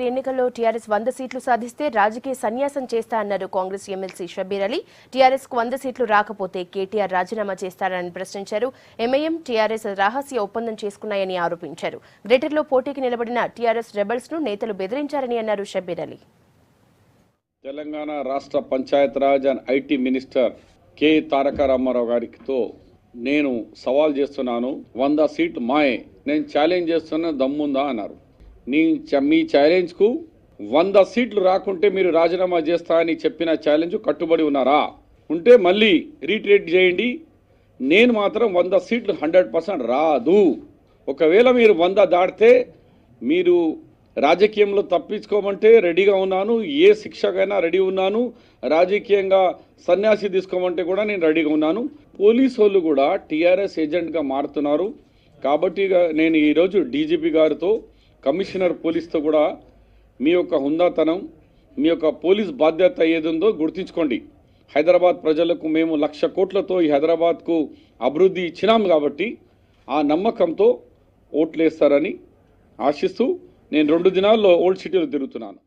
Parliamentary ఎన్నికల్లో TRS 100 సీట్లు సాధిస్తే రాజకీయ సన్యాసం చేస్తా అన్నారు కాంగ్రెస్ ఎమ్మెల్సీ షబ్బీర్ అలీ. టీఆర్ఎస్ కు 100 సీట్లు రాకపోతే కేటీఆర్ రాజీనామా చేస్తారని ప్రశ్నించారు. ఎంఐఎం టీఆర్ఎస్ రహస్య ఒప్పందం చేసుకున్నాయని ఆరోపించారు. గ్రేటర్లో పోటీకి నిలబడిన టీఆర్ఎస్ రెబల్స్ ను నేతలు బెదిరించారని అన్నారు షబ్బీర్ అలీ. తెలంగాణ రాష్ట్ర Panchayati Raj and IT minister K Taraka Rama Rao గారితో నేను సవాల్ చేస్తున్నాను. 100 సీట్లు మాయే, నేను ఛాలెంజ్ చేస్తున్న దమ్ముందా అన్నారు. మీ ఛాలెంజ్కు 100 సీట్లు రాకుంటే మీరు రాజీనామా చేస్తా అని చెప్పిన ఛాలెంజ్ కట్టుబడి ఉన్నారా? ఉంటే మళ్ళీ రీట్రేట్ చేయండి. నేను మాత్రం 100 సీట్లు 100% రాదు. ఒకవేళ మీరు 100 దాటితే మీరు రాజకీయంలో తప్పించుకోమంటే రెడీగా ఉన్నాను. ఏ శిక్షకైనా రెడీ ఉన్నాను. రాజకీయంగా సన్యాసి తీసుకోమంటే కూడా నేను రెడీగా ఉన్నాను. పోలీసు వాళ్ళు కూడా టీఆర్ఎస్ ఏజెంట్గా మారుతున్నారు. కాబట్టి నేను ఈరోజు డీజీపీ గారితో, కమిషనర్ పోలీస్తో కూడా మీ యొక్క హుందాతనం, మీ యొక్క పోలీస్ బాధ్యత ఏదుందో గుర్తించుకోండి. హైదరాబాద్ ప్రజలకు మేము 1,00,000 కోట్లతో ఈ హైదరాబాద్కు అభివృద్ధి ఇచ్చినాం కాబట్టి ఆ నమ్మకంతో ఓట్లేస్తారని ఆశిస్తూ నేను 2 దినాల్లో ఓల్డ్ సిటీలో తిరుగుతున్నాను.